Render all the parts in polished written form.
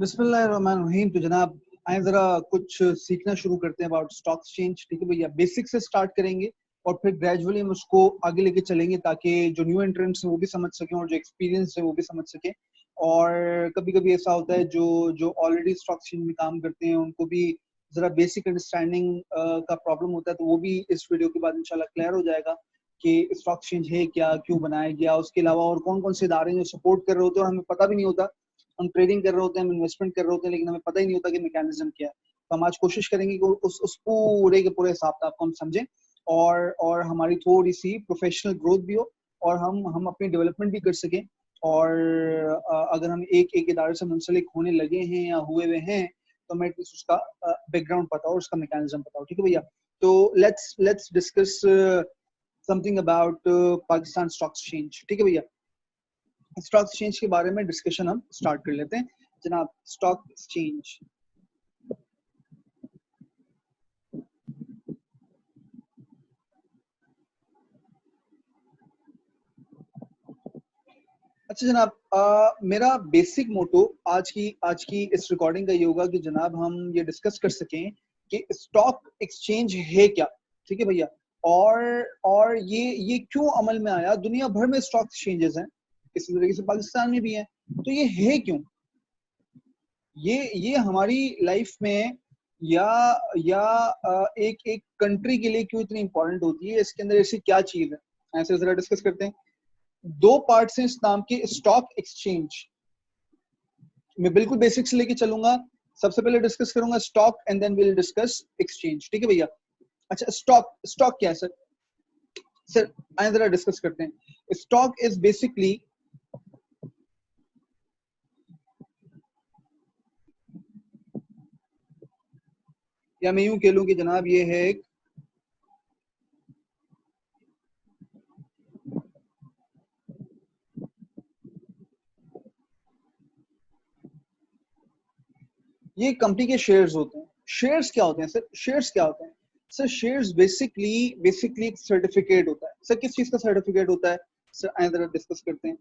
बिस्मिल्लाहिर्रहमानिर्रहीम। तो जनाब आए जरा कुछ सीखना शुरू करते हैं अबाउट स्टॉक एक्सचेंज। ठीक है भैया, बेसिक से स्टार्ट करेंगे और फिर ग्रेजुअली हम उसको आगे लेके चलेंगे ताकि जो न्यू एंट्रेंट्स हैं वो भी समझ सकें और जो एक्सपीरियंस है वो भी समझ सकें। और कभी कभी ऐसा होता है जो जो ऑलरेडी स्टॉक एक्सचेंज में काम करते हैं उनको भी जरा बेसिक अंडरस्टैंडिंग का प्रॉब्लम होता है, तो वो भी इस वीडियो के बाद इंशाल्लाह क्लियर हो जाएगा कि स्टॉक एक्सचेंज है क्या, क्यों बनाया गया, उसके अलावा और कौन कौन से इदारे जो सपोर्ट कर रहे होते हैं और हमें पता भी नहीं होता। हम ट्रेडिंग कर रहे होते हैं, हम इन्वेस्टमेंट कर रहे होते हैं, लेकिन हमें पता ही नहीं होता कि मैकेनिज्म क्या है। तो हम आज कोशिश करेंगे कि उस पूरे के पूरे हिसाब किताब को हम समझें और हमारी थोड़ी सी प्रोफेशनल ग्रोथ भी हो और हम अपनी डेवलपमेंट भी कर सकें। और अगर हम एक एक इदारे से मुंसलिक होने लगे हैं या हुए हुए हैं तो हमें एटलीस्ट उसका बैकग्राउंड पता हो, उसका मैकेनिज्म पता हो। ठीक है भैया, तो let's discuss something about Pakistan stock exchange. ठीक है भैया, स्टॉक एक्सचेंज के बारे में डिस्कशन हम स्टार्ट कर लेते हैं जनाब। स्टॉक एक्सचेंज, अच्छा जनाब, मेरा बेसिक मोटो आज की इस रिकॉर्डिंग का ये होगा कि जनाब हम ये डिस्कस कर सकें कि स्टॉक एक्सचेंज है क्या। ठीक है भैया, और ये क्यों अमल में आया। दुनिया भर में स्टॉक एक्सचेंजेस हैं, इसी तरीके से पाकिस्तान में भी हैं, तो ये है क्यों, ये हमारी लाइफ में या एक एक कंट्री के लिए क्यों इतनी इंपॉर्टेंट होती है, इसके अंदर ऐसी क्या चीज है, ऐसे जरा डिस्कस करते हैं। दो पार्ट्स हैं इस नाम के, स्टॉक एक्सचेंज। मैं बिल्कुल बेसिक से लेके चलूंगा। सबसे पहले डिस्कस करूंगा stock and then will discuss exchange. ठीक है भैया, अच्छा स्टॉक स्टॉक क्या है सर? सर आइए जरा डिस्कस करते हैं। स्टॉक इज बेसिकली, या मैं यूं कह लूं कि जनाब ये है एक ये कंपनी के शेयर्स होते हैं। शेयर्स क्या होते हैं सर? शेयर्स क्या होते हैं सर? शेयर्स बेसिकली एक सर्टिफिकेट होता है। सर किस चीज का सर्टिफिकेट होता है? सर आइए जरा डिस्कस करते हैं।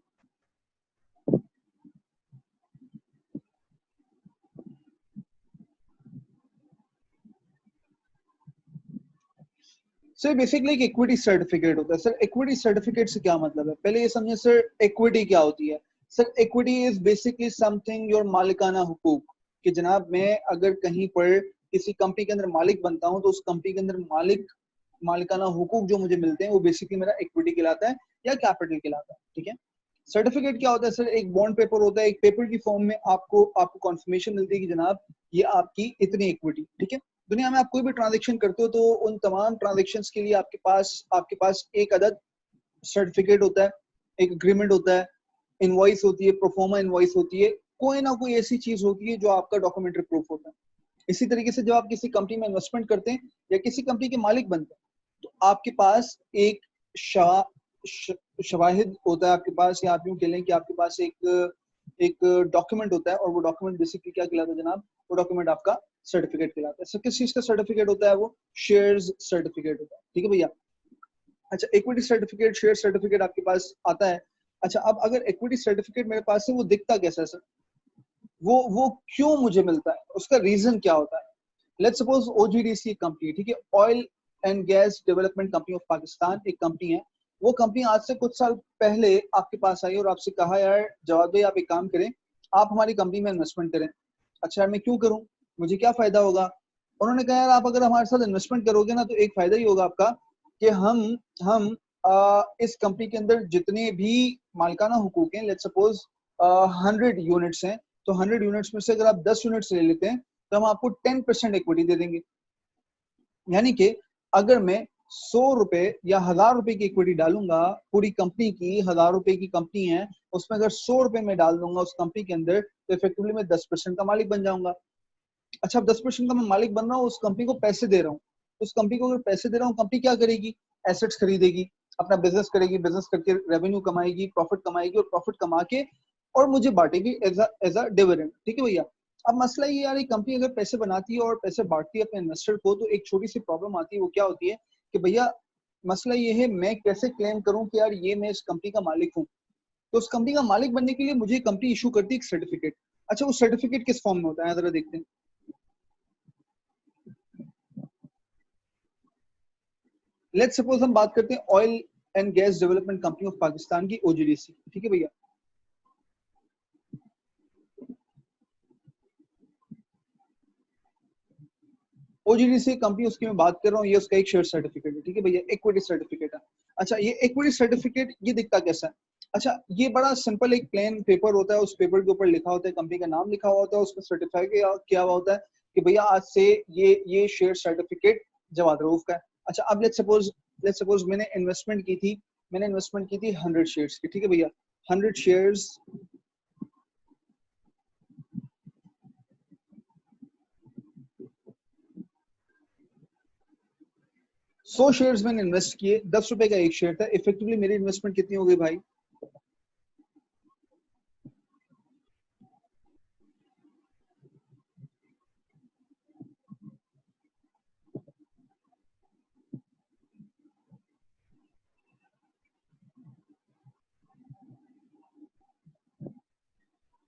सर बेसिकली एक इक्विटी सर्टिफिकेट होता है। सर इक्विटी सर्टिफिकेट से क्या मतलब है, पहले ये समझे सर। इक्विटी क्या होती है? Sir equity is basically something your मालिकाना हुकूक, कि जनाब मैं अगर कहीं पर किसी कंपनी के अंदर मालिक बनता हूं तो उस कंपनी के अंदर मालिकाना हुकूक जो मुझे मिलते हैं वो बेसिकली मेरा इक्विटी कहलाता है या कैपिटल कहलाता है। ठीक है, सर्टिफिकेट क्या होता है सर? एक बॉन्ड पेपर होता है, एक पेपर की फॉर्म में आपको आपको कॉन्फर्मेशन मिलती है कि जनाब ये आपकी इतनी इक्विटी। ठीक है, दुनिया में आप कोई भी ट्रांजेक्शन करते हो तो उन तमाम ट्रांजेक्शन के लिए आपके पास एक अदद सर्टिफिकेट होता है, एक अग्रीमेंट होता है, इनवॉइस होती है, प्रोफोर्मा इनवॉइस होती है, कोई ना कोई ऐसी चीज होती है जो आपका डॉक्यूमेंट्री प्रूफ होता है। इसी तरीके से जब आप किसी कंपनी में इन्वेस्टमेंट करते हैं या किसी कंपनी के मालिक बनते हैं तो आपके पास एक शवाहिद होता है आपके पास, या आप यूं कह लें कि आपके पास एक डॉक्यूमेंट होता है, और वो डॉक्यूमेंट बेसिकली क्या कहलाता है जनाब? वो डॉक्यूमेंट आपका सर्टिफिकेट कहलाता है। सर किस चीज का सर्टिफिकेट होता है? वो शेयर्स सर्टिफिकेट होता है। ठीक है भैया, अच्छा इक्विटी सर्टिफिकेट, शेयर सर्टिफिकेट आपके पास आता है। अच्छा अब अगर इक्विटी सर्टिफिकेट मेरे पास है, वो दिखता कैसा है सर? वो क्यों मुझे मिलता है, उसका रीजन क्या होता है? लेट्स सपोज ओजीडीसी कंपनी, ठीक है, oil and gas development company of Pakistan एक कंपनी है। वो कंपनी आज से कुछ साल पहले आपके पास आई और आपसे कहा यार जवाब भाई आप एक काम करें, आप हमारी कंपनी में इन्वेस्टमेंट करें। अच्छा यार मैं क्यों करूं, मुझे क्या फायदा होगा? उन्होंने कहा यार आप अगर हमारे साथ इन्वेस्टमेंट करोगे ना तो एक फायदा ही होगा आपका कि हम इस कंपनी के अंदर जितने भी मालिकाना हुकूक हैं, लेट्स सपोज 100 यूनिट्स हैं, तो 100 यूनिट्स में से अगर आप 10 यूनिट्स ले लेते हैं तो हम आपको 10% इक्विटी दे देंगे। यानी कि अगर मैं 100 रुपए या 1000 रुपए की इक्विटी डालूंगा, पूरी कंपनी की 1000 रुपए की कंपनी है, उसमें अगर 100 रुपए में डाल दूंगा उस कंपनी के अंदर तो इफेक्टिवली मैं 10% का मालिक बन जाऊंगा। अच्छा अब 10% का मैं मालिक बन रहा हूँ, उस कंपनी को पैसे दे रहा हूँ। उस कंपनी को अगर पैसे दे रहा हूँ, कंपनी क्या करेगी? एसेट्स खरीदेगी, अपना बिजनेस करेगी, बिजनेस करके रेवेन्यू कमाएगी, प्रॉफिट कमाएगी, और प्रॉफिट कमा के और मुझे बांटेगी एज अ डिविडेंड। ठीक है भैया, अब मसला ये यार, एक कंपनी अगर पैसे बनाती है और पैसे बांटती है अपने इन्वेस्टर को, तो एक छोटी सी प्रॉब्लम आती है। वो क्या होती है कि भैया मसला ये है मैं कैसे क्लेम करूं कि यार ये मैं इस कंपनी का मालिक हूँ। तो उस कंपनी का मालिक बनने के लिए मुझे कंपनी इशू करती है एक सर्टिफिकेट। अच्छा वो सर्टिफिकेट किस फॉर्म में होता है जरा देखते हैं। लेट्स सपोज हम बात करते हैं oil and gas development company of Pakistan की ओजीडीसी, ठीक है भैया। ओजीडीसी कंपनी उसकी मैं बात कर रहा हूँ, ये उसका एक शेयर सर्टिफिकेट है, ठीक है भैया, इक्विटी सर्टिफिकेट है। अच्छा ये इक्विटी सर्टिफिकेट ये दिखता कैसा है? अच्छा ये बड़ा सिंपल एक प्लेन पेपर होता है, उस पेपर के ऊपर लिखा होता है, कंपनी का नाम लिखा हुआ होता है, उसमें सर्टिफाई किया हुआ होता है कि भैया आज से ये शेयर सर्टिफिकेट जवाद रऊफ का है। अच्छा अब लेट्स सपोज मैंने इन्वेस्टमेंट की थी 100 शेयर्स की, ठीक है भैया, 100 शेयर्स 100 शेयर्स मैंने इन्वेस्ट किए, 10 रुपए का एक शेयर था, इफेक्टिवली मेरी इन्वेस्टमेंट कितनी हो गई भाई?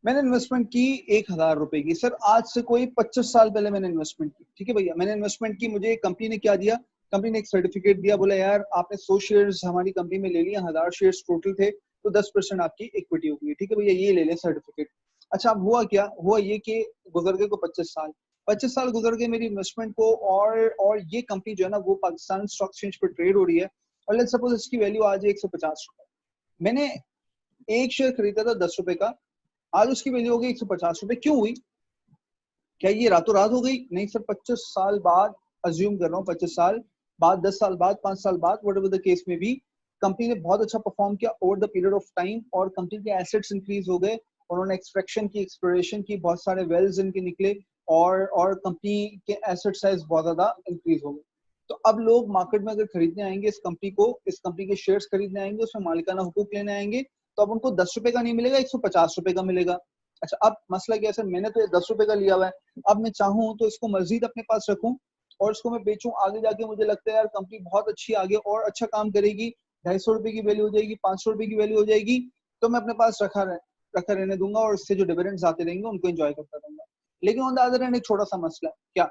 मैंने इन्वेस्टमेंट की 1,000 रुपए की, सर आज से कोई 25 साल पहले मैंने इन्वेस्टमेंट की, ठीक है भैया, मैंने इन्वेस्टमेंट की, मुझे कंपनी ने क्या दिया? कंपनी ने एक सर्टिफिकेट दिया, बोला यार आपने 100 शेयर्स हमारी कंपनी में ले लिया, 1000 शेयर्स टोटल थे, तो 10% आपकी इक्विटी होगी, ठीक है भैया, ये ले लें सर्टिफिकेट। अच्छा अब हुआ क्या? हुआ ये कि गुजर गए को 25 साल गुजर गए मेरी इन्वेस्टमेंट को, और ये कंपनी जो है ना वो पाकिस्तान स्टॉक एक्सचेंज पर ट्रेड हो रही है, और लेट्स सपोज इसकी वैल्यू आज है 150 रुपए। मैंने एक शेयर खरीदा था 10 रुपए का, आज उसकी वैल्यू हो गई 150 रुपए, क्यों हुई? क्या ये रातों रात हो गई? नहीं सर, 25 साल बाद, अज्यूम कर रहा हूँ 25 साल बाद, 10 साल बाद, 5 साल बाद, वट एवर द केस में भी, कंपनी ने बहुत अच्छा परफॉर्म किया over the period of time, और कंपनी के एसेट्स इंक्रीज हो गए, उन्होंने एक्सट्रैक्शन की, एक्सप्लोरेशन की, बहुत सारे वेल्स इनके निकले, और कंपनी के एसेट साइज बहुत ज्यादा इंक्रीज हो गए। तो अब लोग मार्केट में अगर खरीदने आएंगे इस कंपनी के शेयर्स खरीदने आएंगे, उसमें मालिकाना हुकूक लेने आएंगे, तो अब उनको 10 रुपए का नहीं मिलेगा, 150 रुपए का मिलेगा। अच्छा अब मसला क्या है सर, मैंने तो ये 10 रुपए का लिया हुआ है, अब मैं चाहूँ तो इसको मजीद अपने पास रखूं और इसको मैं बेचूं, आगे जाके मुझे लगता है यार कंपनी बहुत अच्छी आगे और अच्छा काम करेगी, 250 रुपए की वैल्यू हो जाएगी, 500 रुपए की वैल्यू हो जाएगी, तो मैं अपने पास रखा रहने दूंगा, और इससे जो डिविडेंड्स आते रहेंगे उनको एंजॉय करता रहूंगा। लेकिन ऑन द अदर हैंड एक छोटा सा मसला है, क्या?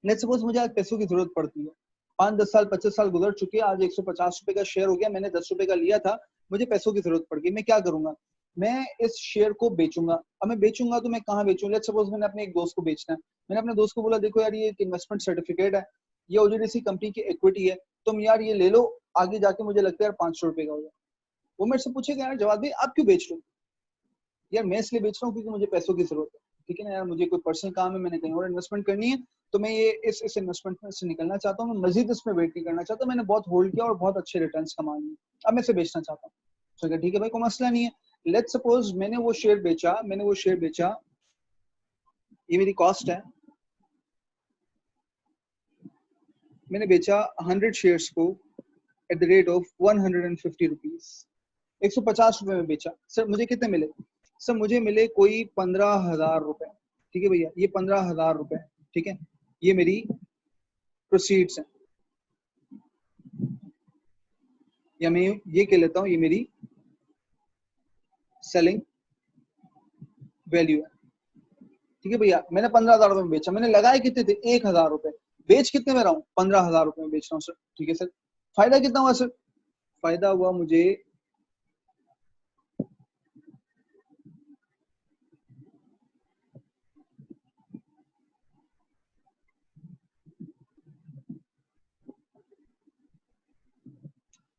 लेट्स सपोज मुझे आज पैसों की जरूरत पड़ती है, 5-10 साल 25 साल गुजर चुके हैं, आज 150 रुपए का शेयर हो गया, मैंने 10 रुपए का लिया था, मुझे पैसों की जरूरत पड़ गई, मैं क्या करूंगा? मैं इस शेयर को बेचूंगा। अब मैं बेचूंगा तो मैं कहाँ बेचूं? लेट्स सपोज मैंने अपने एक दोस्त को बेचना है, मैंने अपने दोस्त को बोला देखो यार ये एक इन्वेस्टमेंट सर्टिफिकेट है, ये ओजीडीसी कंपनी की इक्विटी है, तुम यार ये ले लो, आगे जाके मुझे लगता है यार 500 रुपए का होगा। वो मेरे से पूछेगा यार जवाब भाई आप क्यों बेच रहे हो? यार मैं इसलिए बेच रहा हूँ क्योंकि मुझे पैसों की जरूरत है, ठीक है ना यार, मुझे कोई पर्सनल काम है, मैंने कहीं और इन्वेस्टमेंट करनी है, तो मैं ये इस इन्वेस्टमेंट में से निकलना चाहता हूँ, मैं मजीद इसमें वेट नहीं करना चाहता, मैंने बहुत होल्ड किया और बहुत अच्छे रिटर्न कमा लिए, अब मैं इसे बेचना चाहता हूँ। ठीक है भाई, कोई मसला नहीं है। लेट्स सपोज मैंने वो शेयर बेचा, ये मेरी कॉस्ट है, मैंने बेचा 100 शेयर्स को at the rate of 150 rupees, 150 रुपए में बेचा। सर मुझे कितने मिले? सर मुझे मिले कोई 15,000 रुपए, ठीक है भैया, ये 15,000 रुपए, ठीक है, ये मेरी प्रोसीड्स हैं, या मैं ये कह लेता हूँ ये मेरी सेलिंग वैल्यू है, ठीक है भैया, मैंने 15,000 रुपए में बेचा, मैंने लगाए कितने थे? 1,000 रुपए, बेच कितने में रहा हूँ? 15,000 रुपए में बेच रहा हूँ सर, ठीक है सर, फायदा कितना हुआ सर? फायदा हुआ मुझे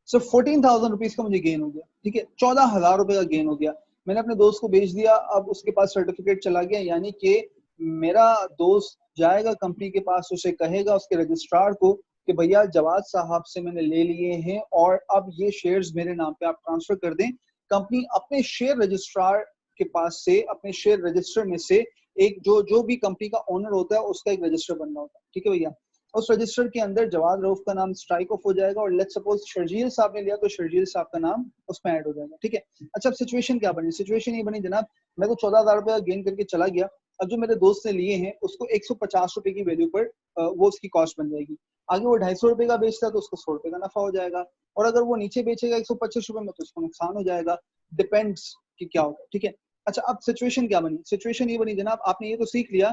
सर 14,000 रुपीज का मुझे गेन हो गया, ठीक है, 14,000 रुपए का गेन हो गया, मैंने अपने दोस्त को बेच दिया, अब उसके पास सर्टिफिकेट चला गया, यानी कि मेरा दोस्त जाएगा कंपनी के पास, उसे कहेगा उसके रजिस्ट्रार को कि भैया जवाद साहब से मैंने ले लिए हैं और अब ये शेयर्स मेरे नाम पे आप ट्रांसफर कर दें। कंपनी अपने शेयर रजिस्ट्रार के पास से, अपने शेयर रजिस्टर में से एक जो जो भी कंपनी का ओनर होता है उसका एक रजिस्टर बनना होता है, ठीक है भैया, उस रजिस्टर के अंदर जवाद रऊफ का नाम स्ट्राइक ऑफ हो जाएगा, और लेट्स सपोज शर्जील साहब ने लिया तो शर्जील साहब का नाम उसमें ऐड हो जाएगा, ठीक है। अच्छा अब सिचुएशन क्या बनी? सिचुएशन ये बनी जनाब, मैं तो 14,000 रुपए का गेन करके चला गया, अब जो मेरे दोस्त ने लिए हैं उसको 150 रुपए की वैल्यू पर वो उसकी कॉस्ट बन जाएगी, आगे वो 250 रुपए का बेचता है तो उसको 100 रुपए का नफा हो जाएगा, और अगर वो नीचे बेचेगा 125 रुपए में तो उसको नुकसान हो जाएगा, डिपेंड्स कि क्या होगा, ठीक है। अच्छा, अब सिचुएशन क्या बनी? सिचुएशन ये बनी जनाब, आपने ये तो सीख लिया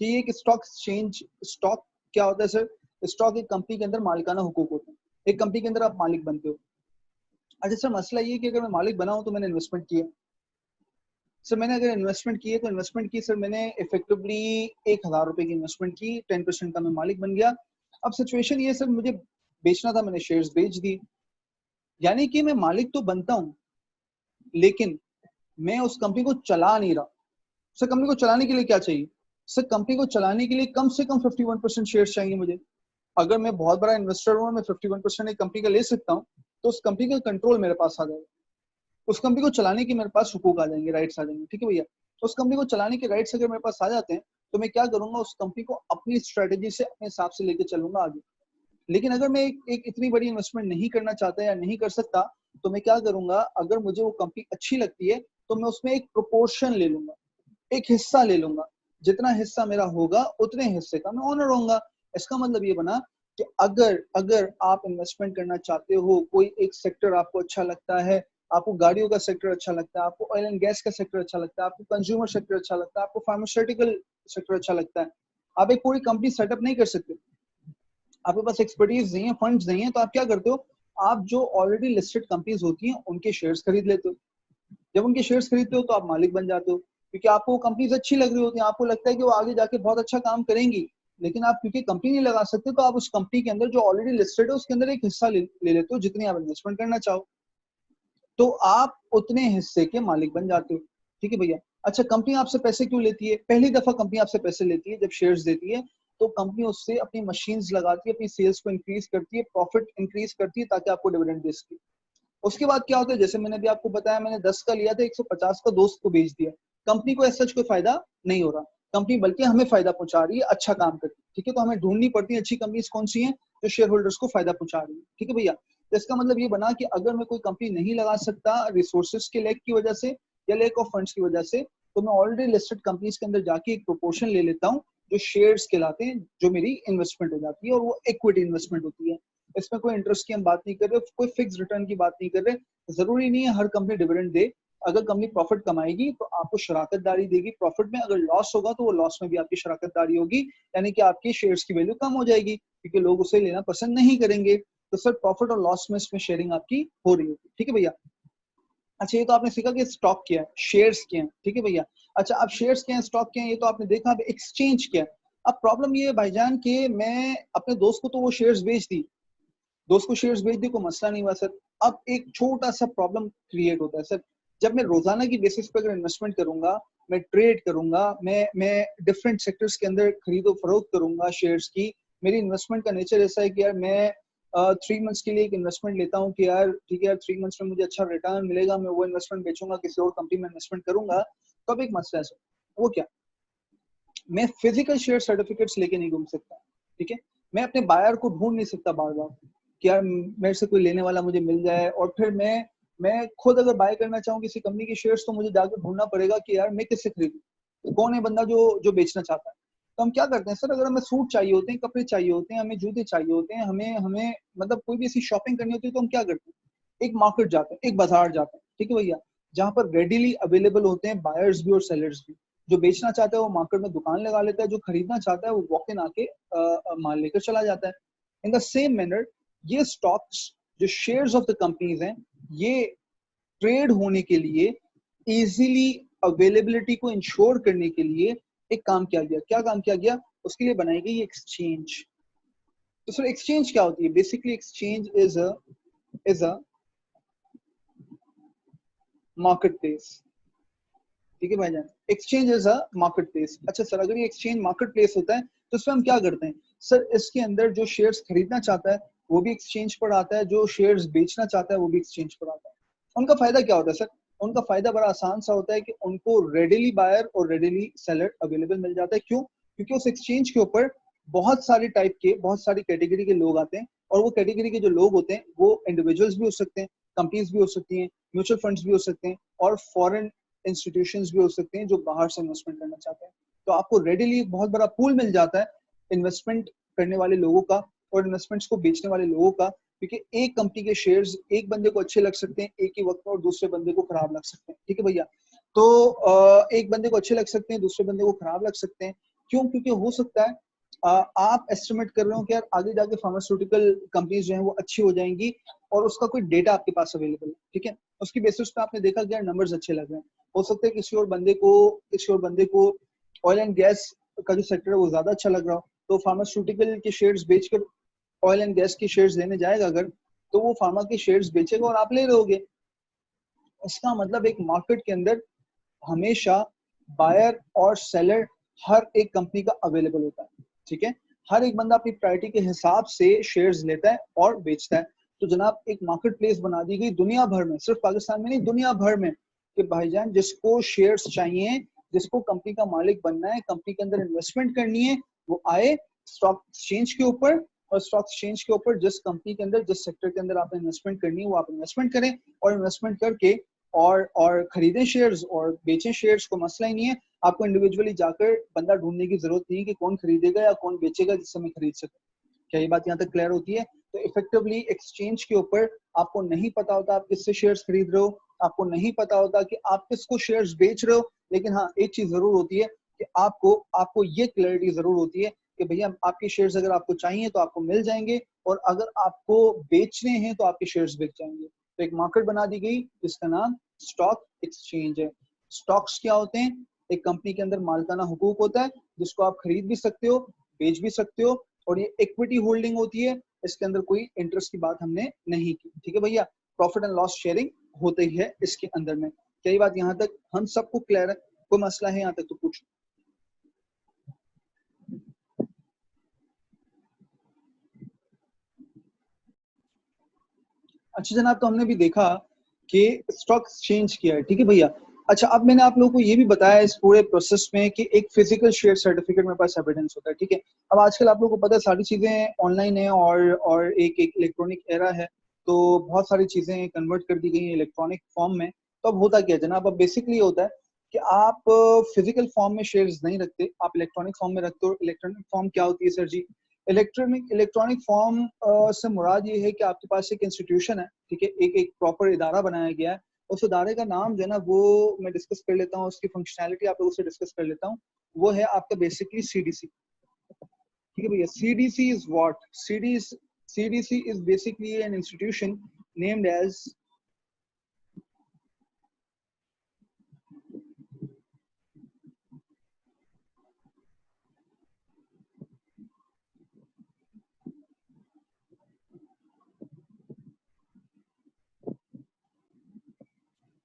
कि एक स्टॉक एक्सचेंज, स्टॉक क्या होता है सर? स्टॉक एक कंपनी के अंदर मालिकाना हुकूक होते हैं। एक कंपनी के अंदर आप मालिक बनते हो। अच्छा सर, मसला ये है कि अगर मैं मालिक बना हूं तो मैंने इन्वेस्टमेंट किया। सर मैंने अगर इन्वेस्टमेंट की है तो इन्वेस्टमेंट की सर मैंने इफेक्टिवली 1,000 रुपए की इन्वेस्टमेंट की, 10% का मैं मालिक बन गया। अब सिचुएशन ये सर, मुझे बेचना था, मैंने शेयर्स बेच दिए। यानी कि मैं मालिक तो बनता हूँ, लेकिन मैं उस कंपनी को चला नहीं रहा। सर कंपनी को चलाने के लिए क्या चाहिए? सर कंपनी को चलाने के लिए कम से कम 51% शेयर्स चाहिए मुझे। अगर मैं बहुत बड़ा इन्वेस्टर हूँ, मैं 51% एक कंपनी का ले सकता हूँ, तो उस कंपनी का कंट्रोल मेरे पास आ जाएगा। उस कंपनी को चलाने के मेरे पास हुकूक आ जाएंगे, राइट्स आ जाएंगे। ठीक है भैया? उस कंपनी को चलाने के राइट्स अगर मेरे पास आ जाते हैं, तो मैं क्या करूंगा, उस कंपनी को अपनी स्ट्रेटेजी से अपने हिसाब से लेके चलूंगा आगे। लेकिन अगर मैं एक इतनी बड़ी इन्वेस्टमेंट नहीं करना चाहता या नहीं कर सकता, तो मैं क्या करूंगा, अगर मुझे वो कंपनी अच्छी लगती है तो मैं उसमें एक प्रोपोर्शन ले लूंगा, एक हिस्सा ले लूंगा। जितना हिस्सा मेरा होगा उतने हिस्से का मैं ओनर होऊंगा। इसका मतलब ये बना कि अगर अगर आप इन्वेस्टमेंट करना चाहते हो, कोई एक सेक्टर आपको अच्छा लगता है, आपको गाड़ियों का सेक्टर अच्छा लगता है, आपको ऑयल एंड गैस का सेक्टर अच्छा लगता है, आपको कंज्यूमर सेक्टर अच्छा लगता है, आपको फार्मास्यूटिकल सेक्टर अच्छा लगता है, आप एक पूरी कंपनी सेटअप नहीं कर सकते। आपके पास एक्सपर्टीज नहीं है, फंड्स नहीं है, तो आप क्या करते हो, आप जो ऑलरेडी लिस्टेड कंपनीज होती हैं उनके शेयर्स खरीद लेते हो। जब उनके शेयर्स खरीदते हो तो आप मालिक बन जाते हो, क्योंकि आपको कंपनीज अच्छी लग रही होती हैं, आपको लगता है कि वो आगे जाके बहुत अच्छा काम करेंगी। लेकिन आप क्योंकि कंपनी नहीं लगा सकते, तो आप उस कंपनी के अंदर जो ऑलरेडी लिस्टेड है उसके अंदर एक हिस्सा ले लेते हो, जितनी आप इन्वेस्टमेंट करना चाहो, तो आप उतने हिस्से के मालिक बन जाते हो। ठीक है भैया? अच्छा, कंपनी आपसे पैसे क्यों लेती है? पहली दफा कंपनी आपसे पैसे लेती है जब शेयर्स देती है, तो कंपनी उससे अपनी मशीन्स लगाती है, अपनी सेल्स को इंक्रीज करती है, प्रॉफिट इंक्रीज करती है, ताकि आपको डिविडेंड दे सके। उसके बाद क्या होता है, जैसे मैंने अभी आपको बताया, मैंने 10 का लिया था, 150 का दोस्त को बेच दिया। कंपनी को ऐसा कोई फायदा नहीं हो रहा, कंपनी बल्कि हमें फायदा पहुंचा रही है, अच्छा काम करती है। ठीक है? तो हमें ढूंढनी पड़ती है अच्छी कंपनीज कौन सी हैं जो शेयर होल्डर्स को फायदा पहुंचा रही है। ठीक है भैया? तो इसका मतलब ये बना कि अगर मैं कोई कंपनी नहीं लगा सकता रिसोर्सेज के लैक की वजह से या लैक ऑफ फंड्स की वजह से, तो मैं ऑलरेडी लिस्टेड कंपनीज के अंदर जाके एक प्रोपोर्शन ले लेता हूँ, जो शेयर्स कहलाते हैं, जो मेरी इन्वेस्टमेंट हो जाती है, और वो इक्विटी इन्वेस्टमेंट होती है। इसमें कोई इंटरेस्ट की हम बात नहीं कर रहे, कोई फिक्स रिटर्न की बात नहीं कर रहे। जरूरी नहीं है हर कंपनी डिविडेंड दे। अगर कंपनी प्रॉफिट कमाएगी तो आपको शराकतदारी देगी प्रॉफिट में, अगर लॉस होगा तो वो लॉस में भी आपकी शराकतदारी होगी, यानी कि आपकी शेयर्स की वैल्यू कम हो जाएगी, क्योंकि लोग उसे लेना पसंद नहीं करेंगे। तो सर प्रॉफिट और लॉस में इसमें शेयरिंग आपकी हो रही होगी। ठीक है भैया? अच्छा, ये तो आपने सीखा कि स्टॉक क्या है, शेयर्स क्या है। ठीक है भैया? अच्छा, अब शेयर्स क्या है, स्टॉक क्या है, ये तो आपने देखा। अब एक्सचेंज क्या है। अब प्रॉब्लम ये है भाईजान कि मैं अपने दोस्त को तो वो शेयर्स बेच दी, दोस्त को शेयर्स बेच दी, कोई मसला नहीं हुआ सर। अब एक छोटा सा प्रॉब्लम क्रिएट होता है सर, जब मैं रोजाना की बेसिस पे अगर इन्वेस्टमेंट करूंगा, मैं ट्रेड करूंगा, मैं डिफरेंट सेक्टर्स के अंदर खरीदो फरोख्त करूंगा शेयर्स की। मेरी इन्वेस्टमेंट का नेचर ऐसा है कि यार मैं 3 मंथ्स के लिए एक इन्वेस्टमेंट लेता हूँ कि यार ठीक है यार, 3 मंथ्स में मुझे अच्छा रिटर्न मिलेगा, मैं वो इन्वेस्टमेंट बेचूंगा, किसी और कंपनी में इन्वेस्टमेंट करूंगा। तो अब एक मसला है सर, वो क्या, मैं फिजिकल शेयर सर्टिफिकेट्स लेके नहीं घूम सकता। ठीक है? मैं अपने बायर को ढूंढ नहीं सकता बार बार कि यार मेरे से कोई लेने वाला मुझे मिल जाए, और फिर मैं खुद अगर बाय करना चाहूँ किसी कंपनी के शेयर्स, तो मुझे जाकर ढूंढना पड़ेगा कि यार मैं किससे खरीदूं, कौन है बंदा जो जो बेचना चाहता है। तो हम क्या करते हैं सर, अगर हमें सूट चाहिए होते हैं, कपड़े चाहिए होते हैं, हमें जूते चाहिए होते हैं, हमें हमें मतलब कोई भी ऐसी शॉपिंग करनी होती है, तो हम क्या करते हैं, एक मार्केट जाते हैं, एक बाजार जाते हैं। ठीक है भैया? जहाँ पर रेडिली अवेलेबल होते हैं बायर्स भी और सेलर्स भी। जो बेचना चाहता है वो मार्केट में दुकान लगा लेता है, जो खरीदना चाहता है वो वॉक इन आके माल लेकर चला जाता है। इन द सेम मैनर, ये स्टॉक्स, जो शेयर्स ऑफ द कंपनीज हैं, ये ट्रेड होने के लिए, इजीली अवेलेबिलिटी को इंश्योर करने के लिए एक काम किया गया। क्या काम किया गया? उसके लिए बनाई गई एक्सचेंज। तो सर एक्सचेंज क्या होती है? Basically exchange is a market place. ठीक है भाईजान? Exchange is a market place. अच्छा सर, अगर ये एक्सचेंज मार्केट प्लेस होता है तो इसमें हम क्या करते हैं? सर इसके अंदर जो शेयर्स खरीदना चाहता है वो भी एक्सचेंज पर आता है, जो शेयर्स बेचना चाहता है वो भी एक्सचेंज पर आता है। उनका फायदा क्या होता है सर? उनका फायदा बड़ा आसान सा होता है कि उनको रेडिली बायर और रेडिली सेलर अवेलेबल मिल जाता है। क्यों? क्योंकि उस एक्सचेंज के ऊपर बहुत सारी टाइप के, बहुत सारी कैटेगरी के लोग आते हैं, और वो कैटेगरी के जो लोग होते हैं वो इंडिविजुअल्स भी हो सकते हैं, कंपनीज भी हो सकती हैं, म्यूचुअल फंड्स भी हो सकते हैं, और फॉरेन इंस्टीट्यूशंस भी हो सकते हैं जो बाहर से इन्वेस्टमेंट करना चाहते हैं। तो आपको रेडिली एक बहुत बड़ा पूल मिल जाता है इन्वेस्टमेंट करने वाले लोगों का और इन्वेस्टमेंट्स को बेचने वाले लोगों का, क्योंकि एक कंपनी के शेयर्स एक बंदे को अच्छे लग सकते हैं एक ही वक्त में, और दूसरे बंदे को खराब लग सकते हैं। ठीक है भैया? तो एक बंदे को अच्छे लग सकते हैं, दूसरे बंदे को खराब लग सकते हैं। क्यों? क्योंकि हो सकता है आप एस्टिमेट कर रहे हो कि यार आगे जाके फार्मास्यूटिकल कंपनीज जो हैं वो अच्छी हो जाएंगी और उसका कोई डेटा आपके पास अवेलेबल है, ठीक है, उसकी बेसिस पे आपने देखा कि यार नंबर्स अच्छे लग रहे हैं। हो सकता है किसी और बंदे को ऑयल एंड गैस का जो सेक्टर है वो ज्यादा अच्छा लग रहा हो, तो फार्मास्यूटिकल के शेयर्स बेचकर ऑयल एंड गैस के शेयर्स लेने जाएगा अगर, तो वो फार्मा के शेयर्स बेचेगा और आप ले रहोगे। इसका मतलब एक मार्केट के अंदर हमेशा बायर और सेलर हर एक कंपनी का अवेलेबल होता है, ठीक है। हर एक बंदा अपनी प्रायोरिटी के हिसाब से शेयर्स लेता है और बेचता है। तो जनाब एक मार्केट प्लेस बना दी गई दुनिया भर में, सिर्फ पाकिस्तान में नहीं दुनिया भर में, कि भाईजान जिसको शेयर्स चाहिए, जिसको कंपनी का मालिक बनना है, कंपनी के अंदर इन्वेस्टमेंट करनी है, वो आए स्टॉक एक्सचेंज के ऊपर, और स्टॉक एक्सचेंज के ऊपर जिस कंपनी के अंदर, जिस सेक्टर के अंदर आपने इन्वेस्टमेंट करनी है वो आप इन्वेस्टमेंट करें, और इन्वेस्टमेंट करके और खरीदें शेयर्स और बेचें शेयर्स, को मसला ही नहीं है। आपको इंडिविजुअली जाकर बंदा ढूंढने की जरूरत नहीं है कि कौन खरीदेगा या कौन बेचेगा जिससे मैं खरीद सकूं। क्या ये बात यहाँ तक क्लियर होती है? तो इफेक्टिवली एक्सचेंज के ऊपर आपको नहीं पता होता आप किससे शेयर्स खरीद रहे हो, आपको नहीं पता होता कि आप किसको शेयर्स बेच रहे हो, लेकिन हाँ एक चीज जरूर होती है कि आपको आपको ये क्लैरिटी जरूर होती है कि भैया आपके शेयर्स अगर आपको चाहिए तो आपको मिल जाएंगे, और अगर आपको बेचने हैं तो आपके शेयर्स बिक जाएंगे। तो एक मार्केट बना दी गई जिसका नाम स्टॉक एक्सचेंज है। स्टॉक्स क्या होते हैं? एक कंपनी के अंदर मालिकाना हुकूक होता है जिसको आप खरीद भी सकते हो, बेच भी सकते हो, और ये इक्विटी होल्डिंग होती है, इसके अंदर कोई इंटरेस्ट की बात हमने नहीं की, ठीक है भैया। प्रॉफिट एंड लॉस शेयरिंग होती है इसके अंदर में। क्या ये बात यहाँ तक हम सबको क्लियर है? कोई मसला है यहाँ तक तो पूछो। अच्छा जनाब, तो हमने भी देखा कि स्टॉक एक्सचेंज किया है, ठीक है भैया। अच्छा अब मैंने आप लोगों को ये भी बताया इस पूरे प्रोसेस में कि एक फिजिकल शेयर सर्टिफिकेट मेरे पास एविडेंस होता है, ठीक है। अब आजकल आप लोगों को पता है सारी चीजें ऑनलाइन है और एक एक इलेक्ट्रॉनिक एरा है, तो बहुत सारी चीजें कन्वर्ट कर दी गई हैं इलेक्ट्रॉनिक फॉर्म में। तो अब होता क्या है जनाब, अब बेसिकली होता है कि आप फिजिकल फॉर्म में शेयर्स नहीं रखते, आप इलेक्ट्रॉनिक फॉर्म में रखते हो। इलेक्ट्रॉनिक फॉर्म क्या होती है सर जी? इलेक्ट्रॉनिक फॉर्म से मुराद ये है कि आपके पास एक इंस्टीट्यूशन है, ठीक है, एक एक प्रॉपर इदारा बनाया गया है। उस इदारे का नाम जो है ना वो मैं डिस्कस कर लेता हूँ, उसकी फंक्शनैलिटी आप लोगों से डिस्कस कर लेता हूँ। वो है आपका बेसिकली सीडीसी, ठीक है भैया। CDC is what? CDC is basically an institution named as,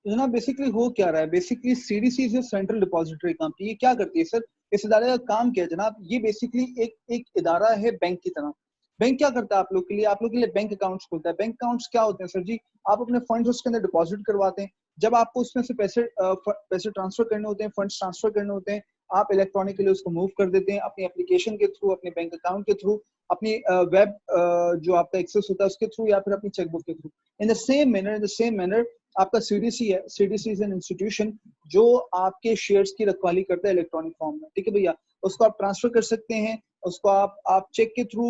तो ना बेसिकली हो क्या रहा है, basically CDC is central depository company. ये क्या करती है सर? इस इदारे का काम क्या है जनाब? ये बेसिकली एक एक इदारा है बैंक की तरह। बैंक क्या करता है आप लोग के लिए? आप लोग के लिए बैंक अकाउंट्स खोलता है। बैंक अकाउंट्स क्या होते हैं सर जी? आप अपने फंड्स उसके अंदर डिपॉजिट करवाते हैं। जब आपको उसमें से पैसे ट्रांसफर करने होते हैं, फंड्स ट्रांसफर करने होते हैं, आप इलेक्ट्रॉनिकली उसको मूव कर देते हैं अपनी एप्लीकेशन के थ्रू, अपने बैंक अकाउंट के थ्रू, अपनी वेब जो आपका एक्सेस होता है उसके थ्रू, या फिर अपनी चेकबुक के through. In the same manner आपका सीडीसी है। सीडीसी इज एन इंस्टीट्यूशन जो आपके शेयर्स की रखवाली करता है इलेक्ट्रॉनिक फॉर्म में, ठीक है भैया। उसको आप ट्रांसफर कर सकते हैं, उसको आप चेक के थ्रू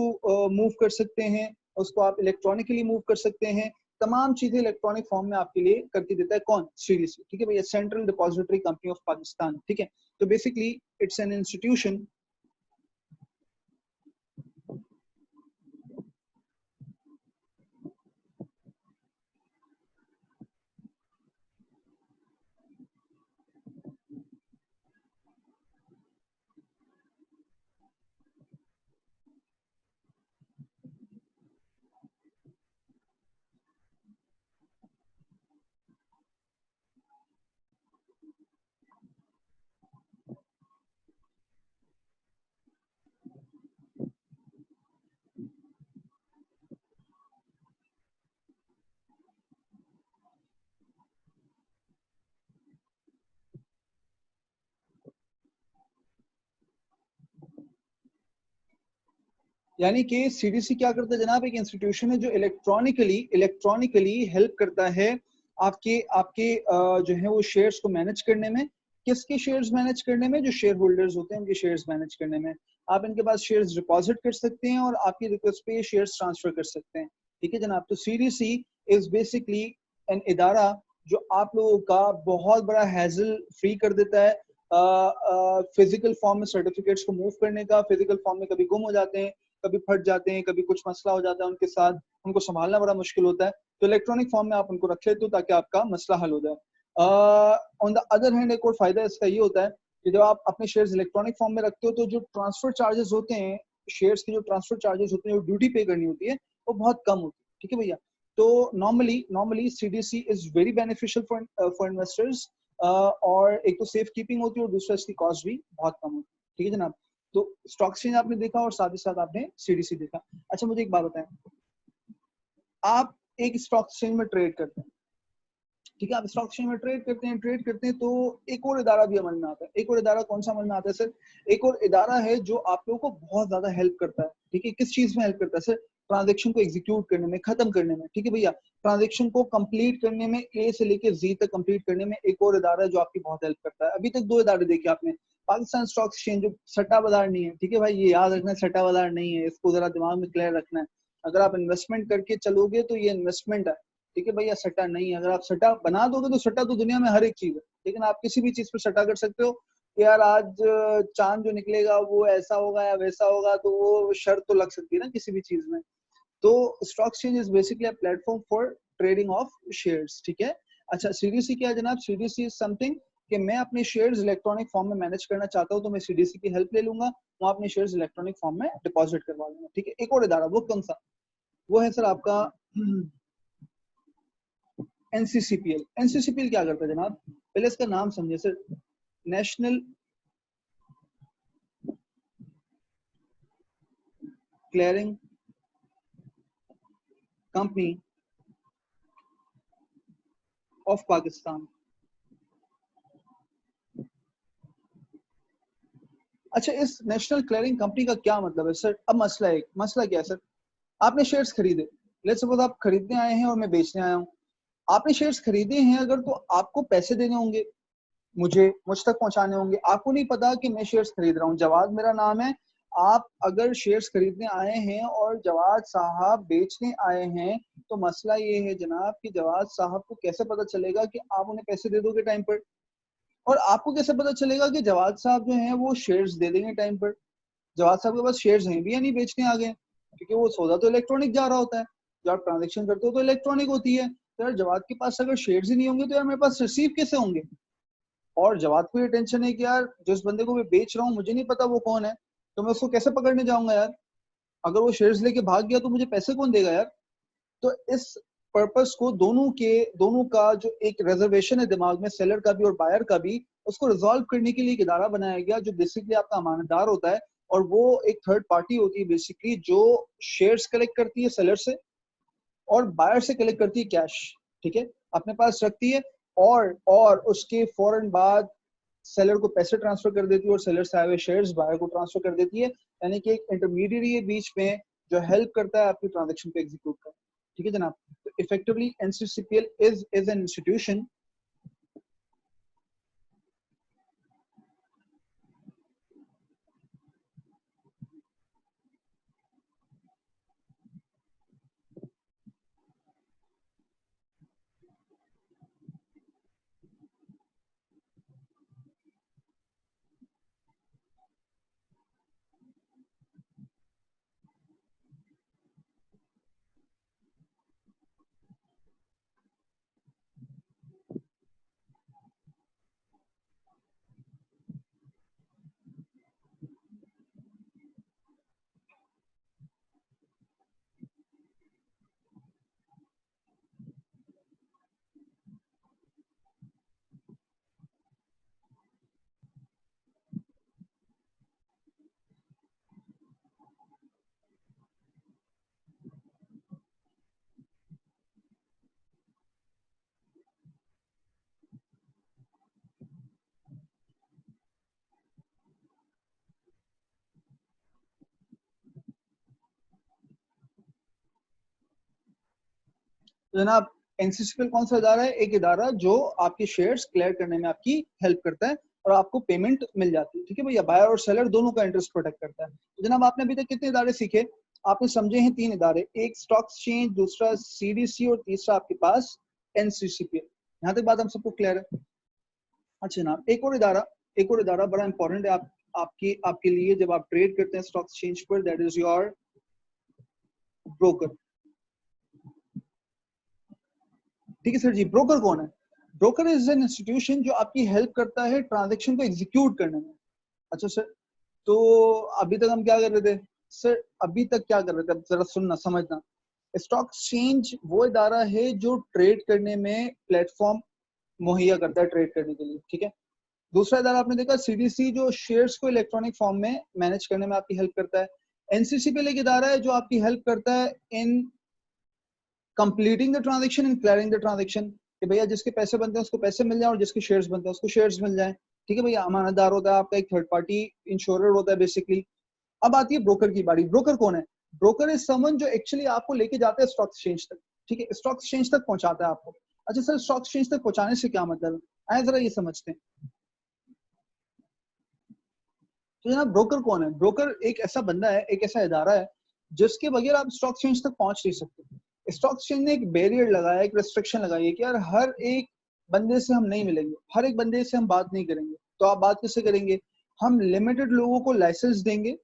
मूव कर सकते हैं, उसको आप इलेक्ट्रॉनिकली मूव कर सकते हैं। तमाम चीजें इलेक्ट्रॉनिक फॉर्म में आपके लिए करके देता है कौन? सीडीसी, ठीक है भैया, central depository company of Pakistan, ठीक है। तो बेसिकली इट्स एन इंस्टीट्यूशन। यानी कि सीडीसी क्या करता है जनाब? एक इंस्टीट्यूशन है जो इलेक्ट्रॉनिकली हेल्प करता है आपके आपके जो है वो शेयर्स को मैनेज करने में। किसके शेयर्स मैनेज करने में? जो शेयर होल्डर्स होते हैं उनके शेयर्स मैनेज करने में। आप इनके पास शेयर्स डिपॉजिट कर सकते हैं और आपकी रिक्वेस्ट पे शेयर्स ट्रांसफर कर सकते हैं, ठीक है जनाब। तो सीडीसी इज बेसिकली एन इदारा जो आप लोगों का बहुत बड़ा हैजल फ्री कर देता है फिजिकल फॉर्म में सर्टिफिकेट्स को मूव करने का। फिजिकल फॉर्म में कभी गुम हो जाते हैं, कभी फट जाते हैं, कभी कुछ मसला हो जाता है उनके साथ, उनको संभालना बड़ा मुश्किल होता है। तो इलेक्ट्रॉनिक फॉर्म में आप उनको रख लेते हो ताकि आपका मसला हल हो जाए। ऑन द अदर हैंड एक और फायदा इसका ये होता है कि जब आप अपने शेयर्स इलेक्ट्रॉनिक फॉर्म में रखते हो तो जो ट्रांसफर चार्जेस होते हैं, शेयर्स की जो ट्रांसफर चार्जेस होते हैं, जो ड्यूटी पे करनी होती है, वो बहुत कम होती है। ठीक है भैया। तो normally CDC is very beneficial for investors. और एक तो सेफ कीपिंग होती है और दूसरा इसकी कॉस्ट भी बहुत कम होती है। ठीक है जनाब। तो स्टॉक एक्सचेंज आपने देखा और साथ ही साथ आपने सीडीसी देखा। अच्छा मुझे एक बात बताएं, आप एक स्टॉक एक्सचेंज में ट्रेड करते हैं, ठीक है, आप स्टॉक एक्सचेंज में ट्रेड करते हैं तो एक और इदारा भी अमल में आता है। एक और इदारा कौन सा अमल में आता है सर? एक और इदारा है जो आप लोगों को बहुत ज्यादा हेल्प करता है। ठीक है, किस चीज में हेल्प करता है सर? ट्रांजेक्शन को एग्जीक्यूट करने में, खत्म करने में। ठीक है भैया, ट्रांजेक्शन को कंप्लीट करने में, ए से लेके जी तक कंप्लीट करने में एक और इदारा है जो आपकी बहुत हेल्प करता है। अभी तक दो इदारे देखे आपने, पाकिस्तान स्टॉक एक्सचेंज जो सट्टा बाजार नहीं है। ठीक है भाई, ये याद रखना है, सट्टा बाजार नहीं है, इसको जरा दिमाग में क्लियर रखना है। अगर आप इन्वेस्टमेंट करके चलोगे तो ये इन्वेस्टमेंट है। ठीक है भैया, सट्टा नहीं है। अगर आप सट्टा बना दोगे तो सट्टा तो दुनिया में हर एक चीज है, लेकिन आप किसी भी चीज पर सट्टा कर सकते हो कि यार आज चांद जो निकलेगा वो ऐसा होगा या वैसा होगा, तो वो शर्त तो लग सकती है ना किसी भी चीज में। तो stock exchange is basically a platform for trading of shares. ठीक है। अच्छा सीडीसी क्या है जनाब? सीडीसी इज समथिंग कि मैं अपने शेयर्स इलेक्ट्रॉनिक फॉर्म में मैनेज करना चाहता हूँ तो मैं सीडीसी की हेल्प ले लूंगा, मैं अपने शेयर्स इलेक्ट्रॉनिक फॉर्म में डिपॉजिट करवा लूंगा। ठीक है। एक और इदारा, वो कौन सा? वो है सर आपका एनसीसीपीएल। एनसीसीपीएल क्या करता है जनाब? पहले इसका नाम समझे sir, national clearing company of Pakistan. अच्छा, इस नेशनल क्लियरिंग कंपनी का क्या मतलब है सर? अब मसला क्या है सर? आपने शेयर्स खरीदे, लेट्स सपोज आप खरीदने आए हैं और मैं बेचने आया हूँ। आपने शेयर्स खरीदे हैं अगर, तो आपको पैसे देने होंगे, मुझ तक पहुंचाने होंगे। आपको नहीं पता कि मैं शेयर्स खरीद रहा हूँ, जवाद मेरा नाम है। आप अगर शेयर्स खरीदने आए हैं और जवाद साहब बेचने आए हैं, तो मसला ये है जनाब कि जवाद साहब को कैसे पता चलेगा कि आप उन्हें पैसे दे दोगे टाइम पर? और आपको कैसे पता चलेगा कि जवाद साहब जो हैं वो शेयर्स दे देंगे टाइम पर? जवाद साहब के पास शेयर्स हैं भी या नहीं बेचने आ गए? क्योंकि वो सौदा तो इलेक्ट्रॉनिक जा रहा होता है, जो आप ट्रांजेक्शन करते हो तो इलेक्ट्रॉनिक होती है। तो यार जवाद के पास अगर शेयर्स ही नहीं होंगे तो यार मेरे पास रिसीव कैसे होंगे? और जवाद को ये टेंशन है कि यार जिस बंदे को मैं बेच रहा हूँ मुझे नहीं पता वो कौन है, तो मैं उसको कैसे पकड़ने जाऊंगा यार? अगर वो शेयर्स लेके भाग गया तो मुझे पैसे कौन देगा यार? तो इस पर्पस को दोनों का जो एक रिजर्वेशन है दिमाग में, सेलर का भी और बायर का भी, उसको रिजॉल्व करने के लिए एक इदारा बनाया गया जो बेसिकली आपका अमानतदार होता है। और वो एक थर्ड पार्टी होती है बेसिकली, जो शेयर्स कलेक्ट करती है सेलर से और बायर से कलेक्ट करती है कैश। ठीक है, अपने पास रखती है और उसके फौरन बाद सेलर को पैसे ट्रांसफर कर देती है और सेलर से आए हुए शेयर्स बायर को ट्रांसफर कर देती है। यानी कि एक इंटरमीडिएट है बीच में जो हेल्प करता है आपकी ट्रांजेक्शन को एग्जीक्यूट करने। ठीक है जनाब। तो इफेक्टिवली एनसीसीपीएल इज एन इंस्टीट्यूशन। जनाब एनसीसीपीएल कौन सा इदारा है? एक इदारा जो आपके शेयर्स क्लियर करने में आपकी हेल्प करता है और आपको पेमेंट मिल जाती है। ठीक है भैया, बायर और सेलर दोनों का इंटरेस्ट प्रोटेक्ट करता है। तो जनाब आपने अभी तक कितने इदारे सीखे? आपने समझे हैं 3 इदारे, एक स्टॉक एक्सचेंज, दूसरा सीडीसी और तीसरा आपके पास एनसीसीपीएल। यहाँ तक बात हम सबको क्लियर है? अच्छा जनाब, एक और इदारा बड़ा इंपॉर्टेंट है आपके लिए जब आप ट्रेड करते हैं स्टॉक एक्सचेंज पर, दैट इज योर ब्रोकर। ठीक है सर जी, ब्रोकर कौन है? ब्रोकर इज एन इंस्टीट्यूशन जो आपकी हेल्प करता है ट्रांजेक्शन को एग्जीक्यूट करने में। अच्छा सर, तो अभी तक हम क्या कर रहे थे सर? अभी तक क्या कर रहे थे, जरा सुनना समझना। स्टॉक एक्सचेंज वो इदारा है जो ट्रेड करने में प्लेटफॉर्म मुहैया करता है ट्रेड करने के लिए, ठीक है। दूसरा इदारा आपने देखा सीडीसी, जो शेयर्स को इलेक्ट्रॉनिक फॉर्म में मैनेज करने में आपकी हेल्प करता है। एनसीसीपीएल एक इदारा है जो आपकी हेल्प करता है इन completing the transaction and clearing the transaction, कि भैया जिसके पैसे बनते हैं उसको पैसे मिल जाए और जिसके शेयर्स बनते हैं उसको शेयर्स मिल जाए। ठीक है भैया, अमानतदार होता है आपका, एक थर्ड पार्टी इंश्योरर होता है बेसिकली। अब आती है ब्रोकर की बारी। ब्रोकर कौन है? ब्रोकर इज समवन जो एक्चुअली आपको लेके जाता है स्टॉक एक्सचेंज तक, ठीक है, स्टॉक एक्सचेंज तक पहुंचाता है आपको। अच्छा सर, स्टॉक एक्सचेंज तक पहुंचाने से क्या मतलब है, आए जरा ये समझते हैं। तो जनाब ब्रोकर कौन है? ब्रोकर एक ऐसा बंदा है, एक ऐसा इदारा है जिसके बगैर आप स्टॉक एक्सचेंज तक पहुंच नहीं सकते। स्टॉक एक्सचेंज ने एक बैरियर लगाया, एक रेस्ट्रिक्शन लगाई है कि यार हर एक बंदे से हम नहीं मिलेंगे, हर एक बंदे से हम बात नहीं करेंगे। तो आप बात किससे करेंगे? हम लिमिटेड लोगों को लाइसेंस देंगे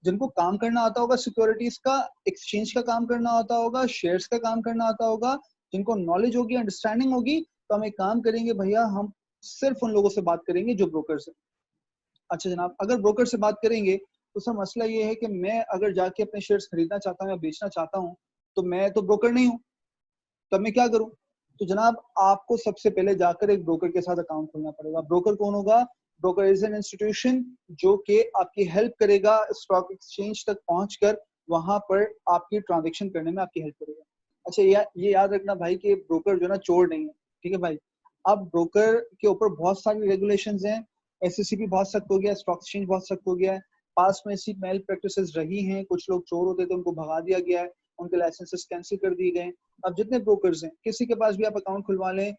जिनको काम करना आता होगा सिक्योरिटीज का, एक्सचेंज का काम करना आता होगा, शेयर्स का काम करना आता होगा, जिनको नॉलेज होगी, अंडरस्टैंडिंग होगी। तो हम एक काम करेंगे भैया, हम सिर्फ उन लोगों से बात करेंगे जो ब्रोकर से। अच्छा जनाब, अगर ब्रोकर से बात करेंगे तो सर मसला ये है कि मैं अगर जाके अपने शेयर्स खरीदना चाहता हूँ या बेचना चाहता हूँ तो मैं तो ब्रोकर नहीं हूँ, तब मैं क्या करूँ? तो जनाब आपको सबसे पहले जाकर एक ब्रोकर के साथ अकाउंट खोलना पड़ेगा। ब्रोकर कौन होगा? ब्रोकर इज एन इंस्टीट्यूशन जो कि आपकी हेल्प करेगा स्टॉक एक्सचेंज तक पहुंचकर वहां पर आपकी ट्रांजेक्शन करने में आपकी हेल्प करेगा। अच्छा ये याद रखना भाई कि ब्रोकर जो ना चोर नहीं है, ठीक है भाई। अब ब्रोकर के ऊपर बहुत सारी रेगुलेशंस हैं, एसईसी भी बहुत सख्त हो गया, स्टॉक एक्सचेंज बहुत सख्त हो गया है। पास में ऐसी मेल प्रैक्टिसेस रही हैं, कुछ लोग चोर होते थे उनको भगा दिया गया है, उनके लाइसेंसेस कैंसिल कर दिए गए। अब जितने ब्रोकर्स हैं किसी के पास भी आप अकाउंट खुलवा लें,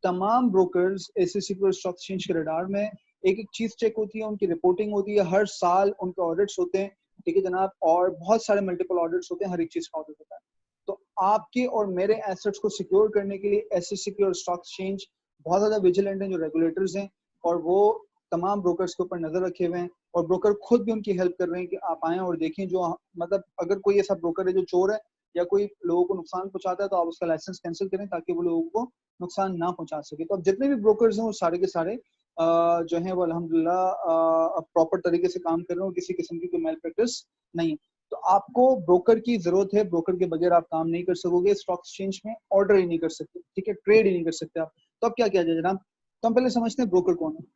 तमाम ब्रोकर्स एसईसी पर स्टॉक एक्सचेंज के रडार में। एक एक चीज चेक होती है, उनकी रिपोर्टिंग होती है, हर साल उनके ऑडिट्स होते हैं, ठीक है जनाब, और बहुत सारे मल्टीपल ऑडिट्स होते हैं, हर एक चीज का ऑडिट होता है। तो आपके और मेरे एसेट्स को सिक्योर करने के लिए एसईसी और स्टॉक एक्सचेंज बहुत ज्यादा विजिलेंट हैं, जो रेगुलेटर्स हैं, और वो तमाम ब्रोकर्स के ऊपर नजर रखे हुए हैं। और ब्रोकर खुद भी उनकी हेल्प कर रहे हैं कि आप आए और देखें, जो मतलब अगर कोई ऐसा ब्रोकर है जो चोर है या कोई लोगों को नुकसान पहुंचाता है तो आप उसका लाइसेंस कैंसिल करें ताकि वो लोगों को नुकसान ना पहुंचा सके। तो अब जितने भी ब्रोकर्स हैं वो सारे के सारे जो है वो अल्हम्दुलिल्लाह प्रॉपर तरीके से काम कर रहे हो, किसी किस्म की कोई मेल प्रैक्टिस नहीं। तो आपको ब्रोकर की जरूरत है, ब्रोकर के बगैर आप काम नहीं कर सकोगे, स्टॉक एक्सचेंज में ऑर्डर ही नहीं कर सकते, ठीक है, ट्रेड ही नहीं कर सकते आप। तो अब क्या किया जाए जनाब? तो हम पहले समझते हैं ब्रोकर कौन है।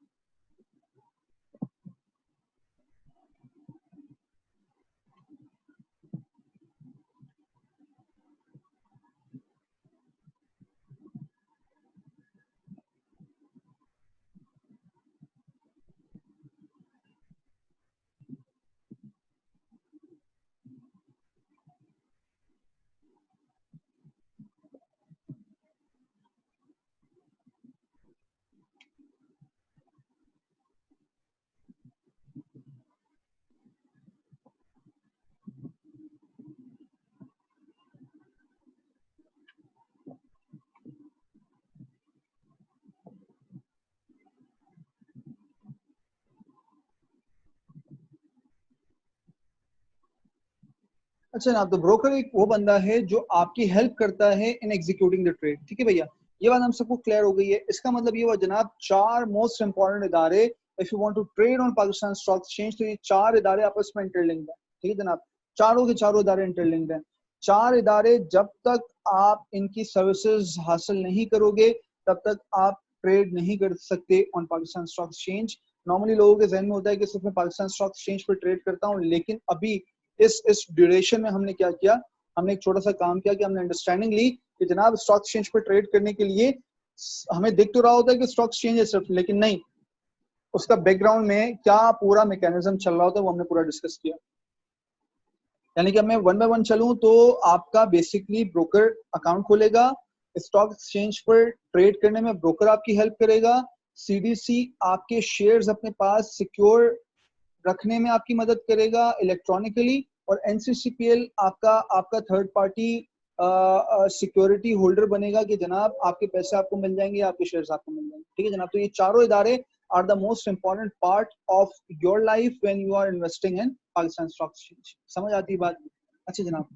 अच्छा जनाब, तो ब्रोकर एक वो बंदा है जो आपकी हेल्प करता है इन एग्जीक्यूटिंग द ट्रेड, ठीक है भैया। ये बात हम सबको क्लियर हो गई है। इसका मतलब ये हुआ जनाब, चार मोस्ट इंपॉर्टेंट इदारे, if you want to trade on Pakistan stock exchange, तो ये चार इदारे आपस में इंटरलिंक्ड है, ठीक है जनाब। चारों के चारों इदारे इंटरलिंक्ड हैं। चार इदारे जब तक आप इनकी सर्विसेज हासिल नहीं करोगे तब तक आप ट्रेड नहीं कर सकते on Pakistan stock exchange. Normally लोगों के जहन में होता है कि सिर्फ मैं पाकिस्तान स्टॉक एक्सचेंज पर ट्रेड करता हूँ, लेकिन अभी इस ड्यूरेशन में हमने क्या किया, हमने एक छोटा सा काम किया कि हमने अंडरस्टैंडिंग ली कि जनाब स्टॉक एक्सचेंज पर ट्रेड करने के लिए हमें दिख तो रहा होता है कि स्टॉक एक्सचेंज है सिर्फ, लेकिन नहीं, उसका बैकग्राउंड में क्या पूरा मैकेनिज्म चल रहा होता है वो हमने पूरा डिस्कस किया। यानी कि अब मैं वन बाय वन चलूं तो आपका बेसिकली ब्रोकर अकाउंट खोलेगा, स्टॉक एक्सचेंज पर ट्रेड करने में ब्रोकर आपकी हेल्प करेगा, सीडीसी आपके शेयर्स अपने पास सिक्योर रखने में आपकी मदद करेगा इलेक्ट्रॉनिकली, और एनसीसीपीएल आपका आपका थर्ड पार्टी सिक्योरिटी होल्डर बनेगा कि जनाब आपके पैसे आपको मिल जाएंगे, आपके शेयर्स आपको मिल जाएंगे। ठीक है जनाब, तो ये चारों इदारे are the most important part of your life when you are investing in Pakistan stock exchange. समझ आती है बात? अच्छा जनाब,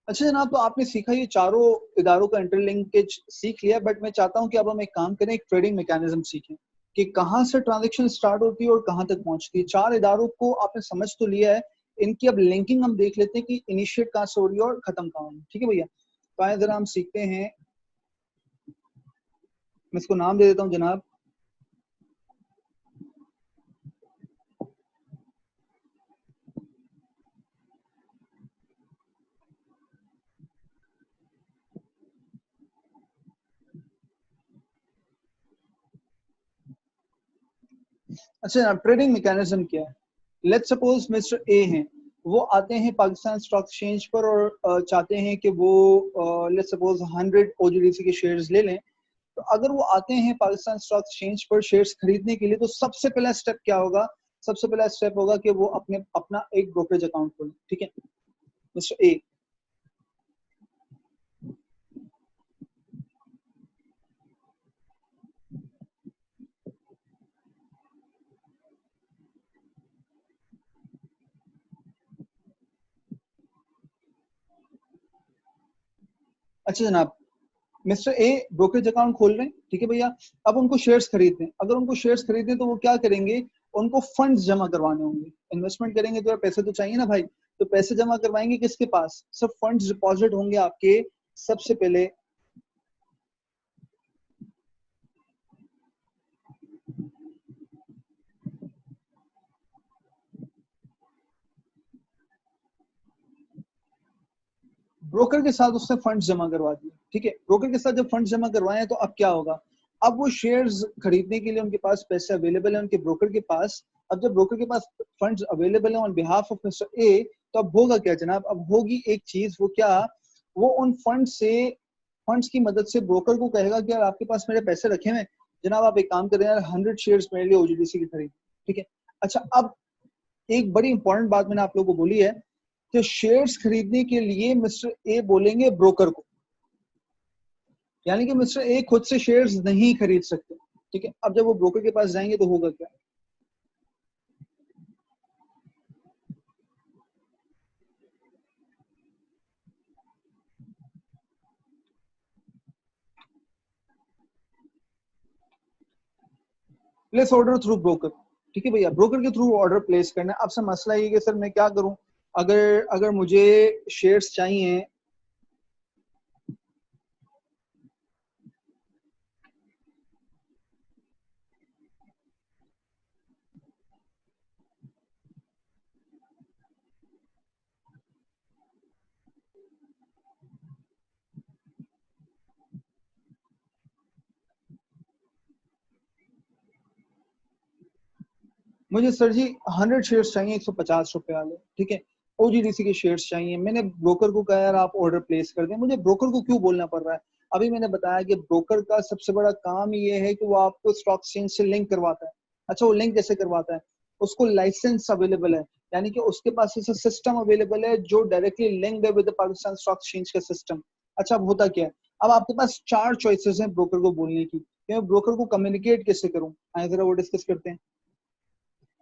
अच्छा जनाब, तो आपने सीखा ये चारों इदारों का इंटरलिंकेज सीख लिया, बट मैं चाहता हूं कि अब हम एक काम करें, एक ट्रेडिंग मैकेनिज्म सीखें कि कहां से ट्रांजैक्शन स्टार्ट होती है और कहां तक पहुंचती है। चार इदारों को आपने समझ तो लिया है, इनकी अब लिंकिंग हम देख लेते हैं कि इनिशिएट कहां से हो रही है और खत्म कहां हो रही है। ठीक है भैया, तो आए जरा हम सीखते हैं। मैं इसको नाम दे देता हूं जनाब, अच्छा जनाब, ट्रेडिंग मैकेनिज्म क्या है। लेट्स सपोज मिस्टर ए हैं, वो आते हैं पाकिस्तान स्टॉक एक्सचेंज पर और चाहते हैं कि वो लेट्स सपोज 100 ओजीडीसी के शेयर्स ले लें। तो अगर वो आते हैं पाकिस्तान स्टॉक एक्सचेंज पर शेयर्स खरीदने के लिए, तो सबसे पहला स्टेप क्या होगा? सबसे पहला स्टेप होगा कि वो अपना एक ब्रोकरेज अकाउंट खोलें। ठीक है मिस्टर ए। अच्छा जनाब, मिस्टर ए ब्रोकरेज अकाउंट खोल रहे हैं। ठीक है भैया, अब उनको शेयर्स खरीदने हैं। अगर उनको शेयर्स खरीदने तो वो क्या करेंगे? उनको फंड्स जमा करवाने होंगे। इन्वेस्टमेंट करेंगे तो यार पैसे तो चाहिए ना भाई, तो पैसे जमा करवाएंगे किसके पास? सब फंड्स डिपॉजिट होंगे आपके सबसे पहले ब्रोकर के साथ। उसने फंड्स जमा करवा दिए। ठीक है, ब्रोकर के साथ जब फंड्स जमा करवाए तो अब क्या होगा? अब वो शेयर्स खरीदने के लिए उनके पास पैसे अवेलेबल है उनके ब्रोकर के पास। अब जब ब्रोकर के पास फंड्स अवेलेबल है on behalf of mister A, तो अब होगा क्या जनाब? अब होगी एक चीज, वो क्या? वो उन फंड्स की मदद से ब्रोकर को कहेगा कि यार आपके पास मेरे पैसे रखे हुए, जनाब आप एक काम करें यार 100 शेयर्स मेरे लिए ओजीडीसी की खरीद। ठीक है, अच्छा अब एक बड़ी इंपॉर्टेंट बात मैंने आप लोगों को बोली है कि शेयर्स खरीदने के लिए मिस्टर ए बोलेंगे ब्रोकर को, यानी कि मिस्टर ए खुद से शेयर्स नहीं खरीद सकते। ठीक है, अब जब वो ब्रोकर के पास जाएंगे तो होगा क्या? Place order through broker. ठीक है भैया, ब्रोकर के थ्रू ऑर्डर प्लेस करना है। अब से मसला ये कि सर मैं क्या करूं, अगर अगर मुझे शेयर्स चाहिए। मुझे सर जी 100 शेयर्स चाहिए, 150 रुपए वाले। ठीक है, ओजीडीसी के शेयर्स चाहिए। मैंने ब्रोकर को कहा यार आप ऑर्डर प्लेस कर दें। मुझे ब्रोकर को क्यों बोलना पड़ रहा है? अभी मैंने बताया कि ब्रोकर का सबसे बड़ा काम ये है कि वो आपको स्टॉक एक्सचेंज से लिंक करवाता है। अच्छा, वो लिंक कैसे करवाता है? उसको लाइसेंस अवेलेबल है, यानी कि उसके पास ऐसा सिस्टम अवेलेबल है जो डायरेक्टली लिंक्ड है विद पाकिस्तान स्टॉक एक्सचेंज का सिस्टम। अच्छा, अब होता क्या है? अब आपके पास चार चॉइसेस हैं ब्रोकर को बोलने की कि मैं ब्रोकर को कम्युनिकेट कैसे करूं। आए जरा वो डिस्कस करते हैं।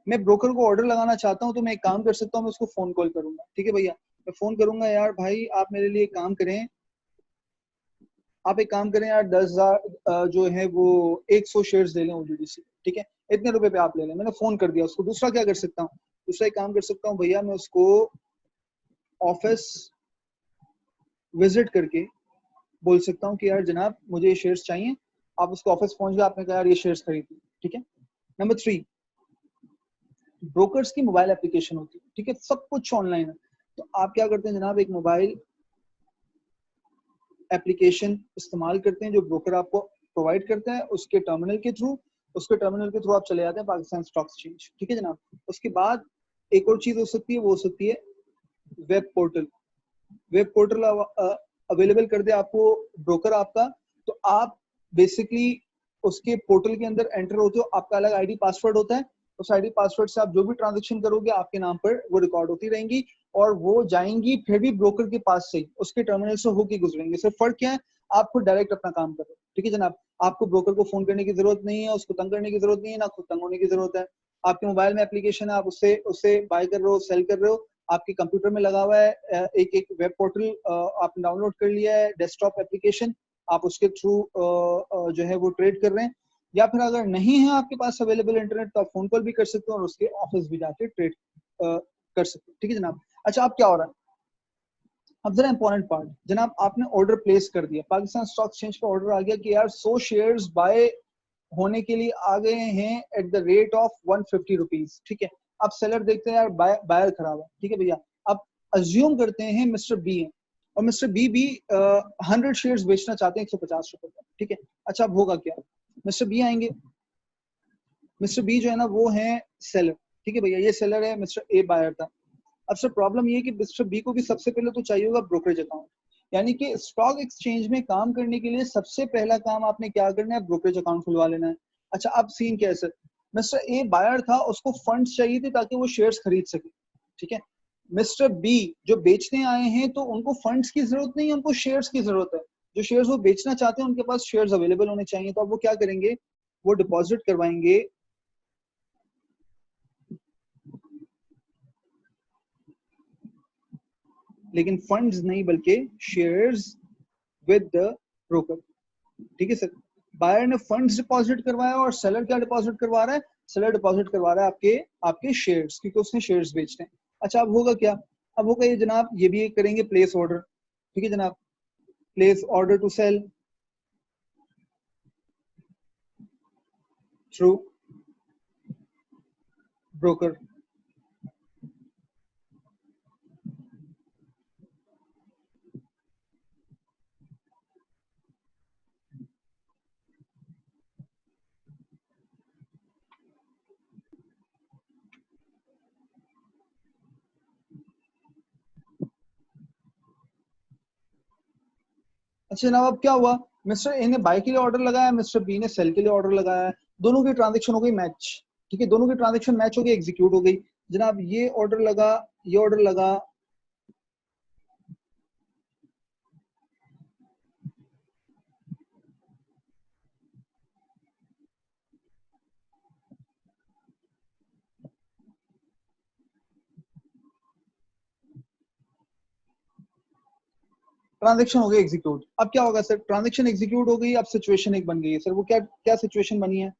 मैं ब्रोकर को ऑर्डर लगाना चाहता हूं तो मैं एक काम कर सकता हूं, मैं उसको फोन कॉल करूंगा। ठीक है भैया, मैं फोन करूंगा, यार भाई आप मेरे लिए काम करें, आप एक काम करें यार 10,000 जो है वो 100 शेयर्स ले लें ओजीडीसी। ठीक है, इतने रुपए पे आप ले लें। मैंने फोन कर दिया उसको। दूसरा क्या कर सकता हूँ? दूसरा एक काम कर सकता हूँ भैया, मैं उसको ऑफिस विजिट करके बोल सकता हूँ कि यार जनाब मुझे ये शेयर्स चाहिए। आप उसको ऑफिस पहुंच गए, आपने कहा यार ये शेयर्स खरीदिए। ठीक है, नंबर 3, ब्रोकर्स की मोबाइल एप्लीकेशन होती है। ठीक है, सब कुछ ऑनलाइन है। तो आप क्या करते हैं जनाब, एक मोबाइल एप्लीकेशन इस्तेमाल करते हैं जो ब्रोकर आपको प्रोवाइड करता है। उसके टर्मिनल के थ्रू आप चले जाते हैं पाकिस्तान स्टॉक एक्सचेंज। ठीक है जनाब, उसके बाद एक और चीज हो सकती है, वो हो सकती है web portal. Web portal available कर दे आपको ब्रोकर आपका, तो आप बेसिकली उसके पोर्टल के अंदर एंटर होते हो। आपका अलग आईडी पासवर्ड होता है। उस आईडी पासवर्ड से आप जो भी ट्रांजेक्शन करोगे आपके नाम पर वो रिकॉर्ड होती रहेंगी और वो जाएंगी फिर भी ब्रोकर के पास से, उसके टर्मिनल से होके गुजरेंगे। सिर्फ फर्क क्या है, आप खुद डायरेक्ट अपना काम कर रहे हो, ठीक है जनाब। आपको ब्रोकर को फोन करने की जरूरत नहीं है, उसको तंग करने की जरूरत नहीं है, ना खुद तंग होने की जरूरत है। आपके मोबाइल में एप्लीकेशन है, आप उससे उससे बाय कर रहे हो, सेल कर रहे हो, आपके कंप्यूटर में लगा हुआ है, एक एक वेब पोर्टल आपने डाउनलोड कर लिया है, डेस्कटॉप एप्लीकेशन, आप उसके थ्रू जो है वो ट्रेड कर रहे हैं। या फिर अगर नहीं है आपके पास अवेलेबल इंटरनेट, तो आप फोन कॉल भी कर सकते हो और उसके ऑफिस भी जाके ट्रेड कर सकते हो, ठीक है जनाब। अच्छा, अब क्या हो रहा है, अब जरा इंपॉर्टेंट पार्ट जनाब, आपने ऑर्डर प्लेस कर दिया, पाकिस्तान स्टॉक एक्सचेंज का ऑर्डर आ गया कि यार 100 शेयर्स बाय होने के लिए आ गए हैं at the rate of 150 rupees, ठीक है। अब सेलर देखते हैं यार बायर खराब है, ठीक है भैया। अब अज्यूम करते हैं मिस्टर बी है और मिस्टर बी भी 100 शेयर्स बेचना चाहते हैं 150 रुपए का, ठीक है। अच्छा, अब होगा क्या, मिस्टर बी आएंगे, मिस्टर बी जो है ना वो है सेलर, ठीक है भैया, ये सेलर है, मिस्टर ए बायर था। अब सर प्रॉब्लम ये है कि मिस्टर बी को भी सबसे पहले तो चाहिए होगा ब्रोकरेज अकाउंट, यानी कि स्टॉक एक्सचेंज में काम करने के लिए सबसे पहला काम आपने क्या करना है, ब्रोकरेज अकाउंट खुलवा लेना है। अच्छा, अब सीन क्या है सर, मिस्टर ए बायर था, उसको फंड्स चाहिए थे ताकि वो शेयर्स खरीद सके, ठीक है। मिस्टर बी जो बेचने आए हैं तो उनको फंड्स की जरूरत नहीं है, उनको शेयर्स की जरूरत है। जो शेयर्स वो बेचना चाहते हैं उनके पास शेयर्स अवेलेबल होने चाहिए, तो अब वो क्या करेंगे, वो डिपॉजिट करवाएंगे लेकिन फंड्स नहीं बल्कि शेयर्स विद द ब्रोकर, ठीक है सर। बायर ने फंड्स डिपॉजिट करवाया और सेलर क्या डिपॉजिट करवा रहा है, सेलर डिपॉजिट करवा रहा है आपके आपके शेयर्स, क्योंकि उसने शेयर्स बेचने हैं। अच्छा, अब होगा क्या, अब होगा ये जनाब, ये भी करेंगे प्लेस ऑर्डर, ठीक है जनाब, place order to sell through broker. अच्छा जनाब, अब क्या हुआ, मिस्टर ए ने बाय के लिए ऑर्डर लगाया, मिस्टर बी ने सेल के लिए ऑर्डर लगाया, दोनों की ट्रांजेक्शन हो गई मैच, ठीक है, दोनों की ट्रांजेक्शन मैच हो गई, एग्जीक्यूट हो गई। जनाब ये ऑर्डर लगा, ये ऑर्डर लगा, ट्रांजेक्शन हो गई एग्जीक्यूट। अब क्या होगा सर, ट्रांजेक्शन एग्जीक्यूट हो गई, अब सिचुएशन एक बन गई है सर, वो क्या क्या सिचुएशन बनी है,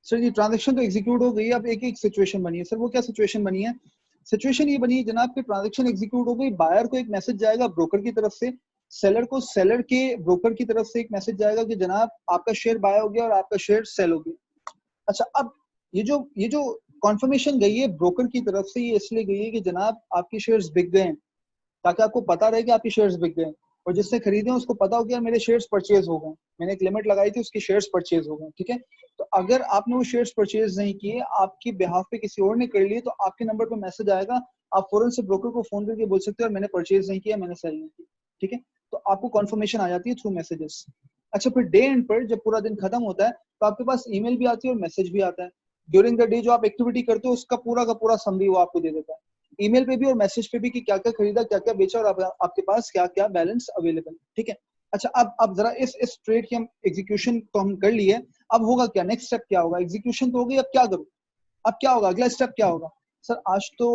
सर ये ट्रांजेक्शन तो एग्जीक्यूट हो गई, अब एक एक सिचुएशन बनी है सर, वो क्या सिचुएशन बनी है, सिचुएशन ये बनी है जनाब कि ट्रांजेक्शन एग्जीक्यूट हो गई, बायर को एक मैसेज जाएगा ब्रोकर की तरफ से, सेलर को सेलर के ब्रोकर की तरफ से एक मैसेज जाएगा कि जनाब आपका शेयर बाय हो गया और आपका शेयर सेल हो गया। अच्छा, अब ये जो कॉन्फर्मेशन गई है ब्रोकर की तरफ से, ये इसलिए गई है कि जनाब आपके शेयर्स बिक गए हैं, ताकि आपको पता रहे कि आपके शेयर्स बिक गए और जिसने खरीदे हैं उसको पता हो गया मेरे शेयर्स परचेज हो गए, मैंने एक लिमिट लगाई थी उसके शेयर्स परचेज हो गए, ठीक है। तो अगर आपने वो शेयर्स परचेज नहीं किए, आपकी बिहाफ पे किसी और ने कर लिए, तो आपके नंबर पर मैसेज आएगा, आप फौरन से ब्रोकर को फोन करके बोल सकते हो मैंने परचेज नहीं किया, मैंने सेल नहीं किया, ठीक है। तो आपको कॉन्फर्मेशन आ जाती है थ्रू मैसेजेस। अच्छा, फिर डे एंड पर जब पूरा दिन खत्म होता है तो आपके पास ईमेल भी आती है और मैसेज भी आता है, ड्यूरिंग द डे जो आप एक्टिविटी करते हो उसका पूरा का पूरा समरी वो आपको दे देता है, ईमेल पे भी और मैसेज पे भी कि क्या क्या खरीदा, क्या क्या बेचा और आपके पास क्या क्या बैलेंस अवेलेबल, ठीक है। अच्छा, अब जरा इस ट्रेड की हम एग्जीक्यूशन तो हम कर लिए, अब होगा क्या, नेक्स्ट स्टेप क्या होगा, एग्जीक्यूशन तो हो गई, अब क्या करूं, अब क्या होगा, अगला स्टेप क्या होगा। सर आज तो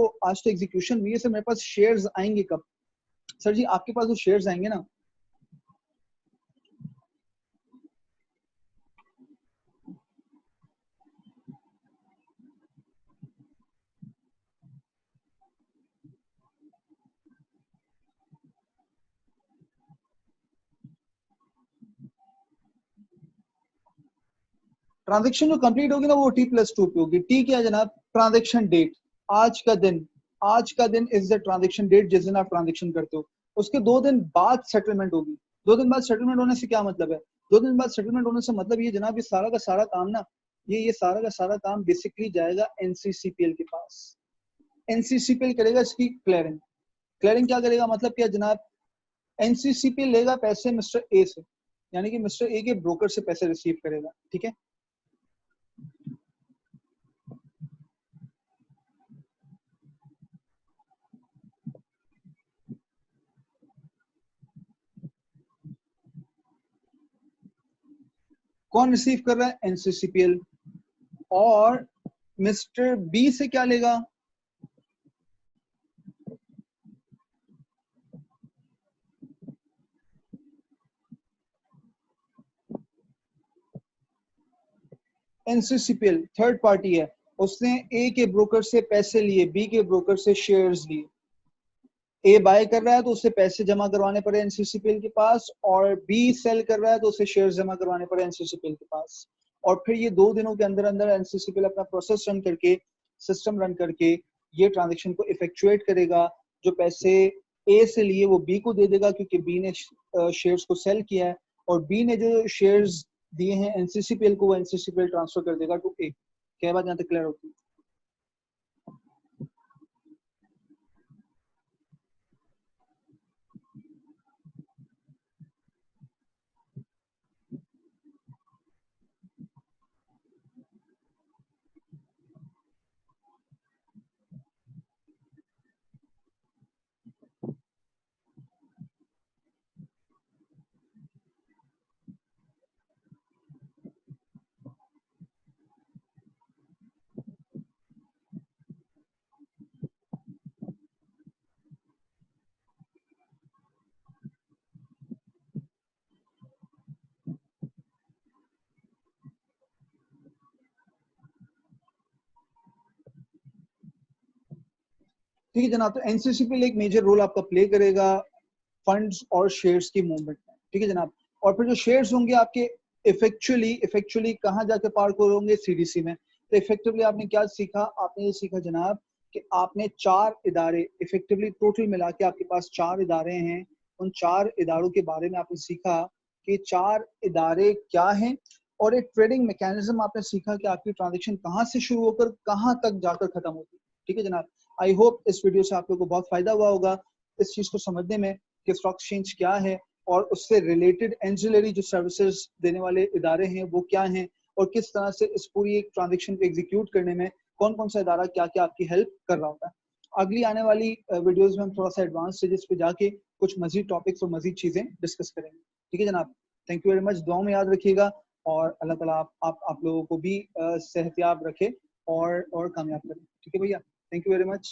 एग्जीक्यूशन हुई है सर, मेरे पास शेयर्स आएंगे कब, सर जी आपके पास जो शेयर्स आएंगे ना, ट्रांजेक्शन जो कंप्लीट होगी ना वो T+2 पे होगी। टी क्या है जनाब, ट्रांजेक्शन डेट, आज का दिन, आज का दिन इज द ट्रांजेक्शन डेट जिस दिन आप ट्रांजेक्शन करते हो, उसके 2 दिन बाद सेटलमेंट होगी। 2 दिन बाद सेटलमेंट होने से क्या मतलब है, 2 दिन बाद सेटलमेंट होने से मतलब ये जनाब, ये सारा का सारा काम ना, ये सारा का सारा काम बेसिकली जाएगा NCCPL के पास। NCCPL करेगा इसकी क्लियरिंग, क्लियरिंग क्या करेगा, मतलब क्या जनाब, एनसीसीपी लेगा पैसे मिस्टर ए से, यानी कि मिस्टर ए के ब्रोकर से पैसे रिसीव करेगा, ठीक है। कौन रिसीव कर रहा है? एनसीसीपीएल। और मिस्टर बी से क्या लेगा? एनसीसीपीएल थर्ड पार्टी है, उसने ए के ब्रोकर से पैसे लिए, बी के ब्रोकर से शेयर्स लिए। ए बाय कर रहा है तो उसे पैसे जमा करवाने पड़े एनसीसीपीएल के पास, और बी सेल कर रहा है तो उसे शेयर्स जमा करवाने पड़े एनसीसीपीएल के पास। और फिर ये 2 दिनों के अंदर अंदर एनसीसीपीएल अपना प्रोसेस रन करके, सिस्टम रन करके ये ट्रांजेक्शन को इफेक्चुएट करेगा। जो पैसे ए से लिए वो बी को दे देगा, क्योंकि बी ने शेयर्स को सेल किया है, और बी ने जो शेयर्स दिए हैं एनसीसीपीएल को, वो एनसीसीपीएल ट्रांसफर कर देगा टू ए। क्या बात यहाँ तक क्लियर होती है? ठीक है जनाब, तो एनसीसीपीएल एक मेजर रोल आपका प्ले करेगा फंड्स और शेयर्स की मूवमेंट में, ठीक है जनाब। और फिर जो शेयर्स होंगे आपके इफेक्चुअली कहाँ जाके पार्क होंगे? सीडीसी में। तो इफेक्टिवली आपने क्या सीखा? आपने ये सीखा जनाब कि आपने 4 इदारे, इफेक्टिवली टोटल मिला के आपके पास 4 इदारे हैं, उन 4 इदारों के बारे में आपने सीखा कि 4 इदारे क्या हैं, और एक ट्रेडिंग मैकेनिज्म आपने सीखा कि आपकी ट्रांजेक्शन कहाँ से शुरू होकर कहाँ तक जाकर खत्म होती है, ठीक है जनाब। आई होप इस वीडियो से आप लोगों को बहुत फायदा हुआ होगा इस चीज को समझने में कि स्टॉक एक्सचेंज क्या है, और उससे रिलेटेड एंजिलरी जो सर्विसेज देने वाले इदारे हैं वो क्या हैं, और किस तरह से इस पूरी एक ट्रांजेक्शन को एग्जीक्यूट करने में कौन कौन सा इदारा क्या क्या आपकी हेल्प कर रहा होता है। अगली आने वाली वीडियोस में हम थोड़ा सा एडवांस स्टेजेस पे जाके कुछ मजीद टॉपिक्स और मजीद चीजें डिस्कस करेंगे, ठीक है जनाब। थैंक यू वेरी मच, दुआ में याद रखिएगा, और अल्लाह ताला आप लोगों को भी सेहतयाब रखे और कामयाब करें, ठीक है भैया। Thank you very much.